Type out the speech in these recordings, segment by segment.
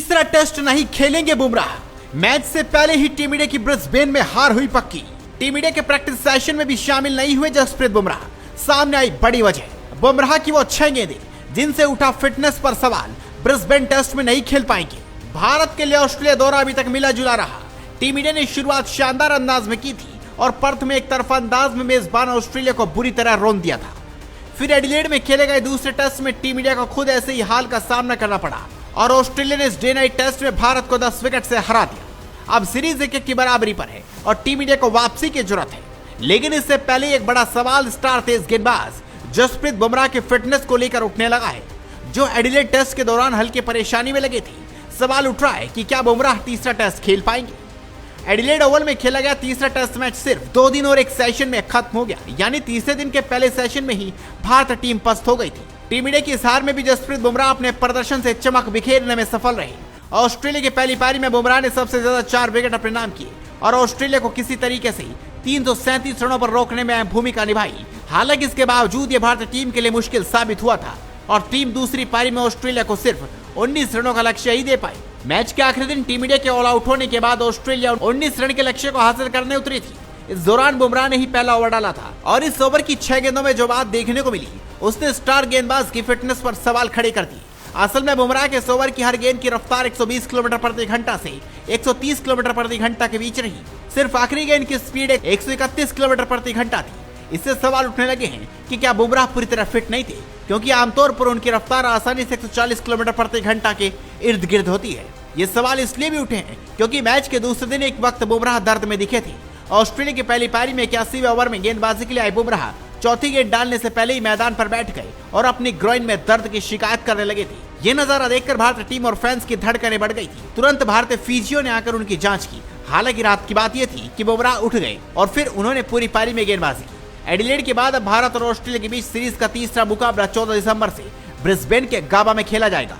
तीसरा टेस्ट नहीं खेलेंगे बुमराह। मैच से पहले ही टीम इंडिया की ब्रिस्बेन में हार हुई पक्की। टीम इंडिया के प्रैक्टिस सेशन में भी शामिल नहीं हुए जसप्रीत बुमराह। सामने आई बड़ी वजह, बुमराह की वो 6 गेंदें जिनसे उठा फिटनेस पर सवाल, ब्रिस्बेन टेस्ट में नहीं खेल पाएंगे। भारत के लिए ऑस्ट्रेलिया दौरा अभी तक मिला जुला रहा। टीम इंडिया ने शुरुआत शानदार अंदाज में की थी और पर्थ में एक तरफा अंदाज में मेजबान ऑस्ट्रेलिया को बुरी तरह रौंद दिया था। फिर एडिलेड में खेले गए दूसरे टेस्ट में टीम इंडिया को खुद ऐसे ही हाल का सामना करना पड़ा और ऑस्ट्रेलिया ने इस डे नाइट टेस्ट में भारत को 10 विकेट से हरा दिया। अब सीरीज 1-1 की बराबरी पर है और टीम इंडिया को वापसी की जरूरत है। लेकिन इससे पहले एक बड़ा सवाल स्टार तेज गेंदबाज जसप्रीत बुमराह के फिटनेस को लेकर उठने लगा है, जो एडिलेड टेस्ट के दौरान हल्की परेशानी में लगे थे। सवाल उठ रहा है कि क्या बुमराह तीसरा टेस्ट खेल पाएंगे। एडिलेड ओवल में खेला गया तीसरा टेस्ट मैच सिर्फ 2 दिन और 1 सेशन में खत्म हो गया, यानी तीसरे दिन के पहले सेशन में ही भारत टीम पस्त हो गई थी। टीम इंडिया की इस हार में भी जसप्रीत बुमराह अपने प्रदर्शन से चमक बिखेरने में सफल रहे। ऑस्ट्रेलिया की पहली पारी में बुमराह ने सबसे ज्यादा 4 विकेट अपने नाम किए और ऑस्ट्रेलिया को किसी तरीके से 337 रनों पर रोकने में अहम भूमिका निभाई। हालांकि इसके बावजूद ये भारतीय टीम के लिए मुश्किल साबित हुआ था और टीम दूसरी पारी में ऑस्ट्रेलिया को सिर्फ 19 रनों का लक्ष्य ही दे पाई। मैच के आखिरी दिन टीम इंडिया के ऑल आउट होने के बाद ऑस्ट्रेलिया 19 रन के लक्ष्य को हासिल करने उतरी थी। इस दौरान बुमराह ने ही पहला ओवर डाला था और इस ओवर की 6 गेंदों में जो बात देखने को मिली, उसने स्टार गेंदबाज की फिटनेस पर सवाल खड़े कर दिए। असल में बुमराह के इस ओवर की हर गेंद की रफ्तार 120 किलोमीटर प्रति घंटा से 130 किलोमीटर प्रति घंटा के बीच रही। सिर्फ आखिरी गेंद की स्पीड 131 किलोमीटर प्रति घंटा थी। इससे सवाल उठने लगे हैं कि क्या बुमराह पूरी तरह फिट नहीं थे, क्योंकि आमतौर पर उनकी रफ्तार आसानी से 140 किलोमीटर प्रति घंटा के इर्द गिर्द होती है। ये सवाल इसलिए भी उठे हैं क्योंकि मैच के दूसरे दिन एक वक्त बुमराह दर्द में दिखे थे। ऑस्ट्रेलिया की पहली पारी में 81वें ओवर में गेंदबाजी के लिए आए बुमराह चौथी गेंद डालने से पहले ही मैदान पर बैठ गए और अपनी ग्रोइन में दर्द की शिकायत करने लगे थे। ये नजारा देखकर भारतीय टीम और फैंस की धड़कनें बढ़ गई थी। तुरंत भारतीय फिजियो ने आकर उनकी जांच की। हालांकि रात की बात यह थी कि बुमराह उठ गए और फिर उन्होंने पूरी पारी में गेंदबाजी की। एडिलेड के बाद अब भारत और ऑस्ट्रेलिया के बीच सीरीज का तीसरा मुकाबला 14 दिसंबर से ब्रिस्बेन के गाबा में खेला जाएगा।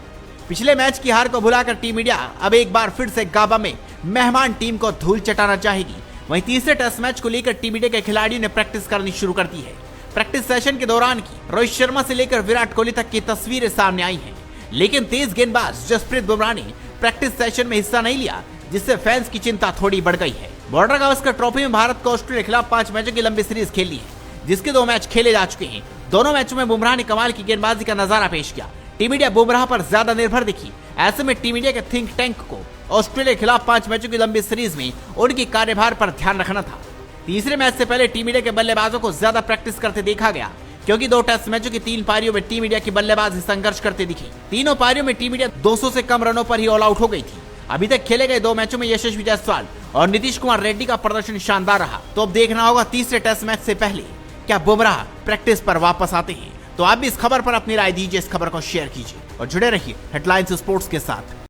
पिछले मैच की हार को भुलाकर टीम इंडिया अब एक बार फिर से गाबा में मेहमान टीम को धूल चटाना चाहेगी। वहीं तीसरे टेस्ट मैच को लेकर टीम इंडिया के खिलाड़ियों ने प्रैक्टिस करनी शुरू कर दी है। प्रैक्टिस सेशन के दौरान की रोहित शर्मा से लेकर विराट कोहली तक की तस्वीरें सामने आई हैं। लेकिन तेज गेंदबाज जसप्रीत बुमराह ने प्रैक्टिस सेशन में हिस्सा नहीं लिया, जिससे फैंस की चिंता थोड़ी बढ़ गई है। बॉर्डर गावस्कर ट्रॉफी में भारत को ऑस्ट्रेलिया के खिलाफ 5 मैचों की लंबी सीरीज खेली है, जिसके 2 मैच खेले जा चुके हैं। दोनों मैचों में बुमराह ने कमाल की गेंदबाजी का नजारा पेश किया। टीम इंडिया बुमराह पर ज्यादा निर्भर दिखी। ऐसे में टीम इंडिया के थिंक टैंक को ऑस्ट्रेलिया के खिलाफ 5 मैचों की लंबी सीरीज में उनकी कार्यभार पर ध्यान रखना था। तीसरे मैच से पहले टीम इंडिया के बल्लेबाजों को ज्यादा प्रैक्टिस करते देखा गया, क्योंकि 2 टेस्ट मैचों की 3 पारियों में टीम इंडिया की बल्लेबाज संघर्ष करते दिखे। तीनों पारियों में टीम इंडिया 200 से कम रनों पर ही ऑल आउट हो गई थी। अभी तक खेले गए 2 मैचों में यशस्वी जायसवाल और नीतीश कुमार रेड्डी का प्रदर्शन शानदार रहा। तो अब देखना होगा तीसरे टेस्ट मैच से पहले क्या बुमराह प्रैक्टिस पर वापस आते हैं। तो आप भी इस खबर पर अपनी राय दीजिए, इस खबर को शेयर कीजिए और जुड़े रहिए हेडलाइंस स्पोर्ट्स के साथ।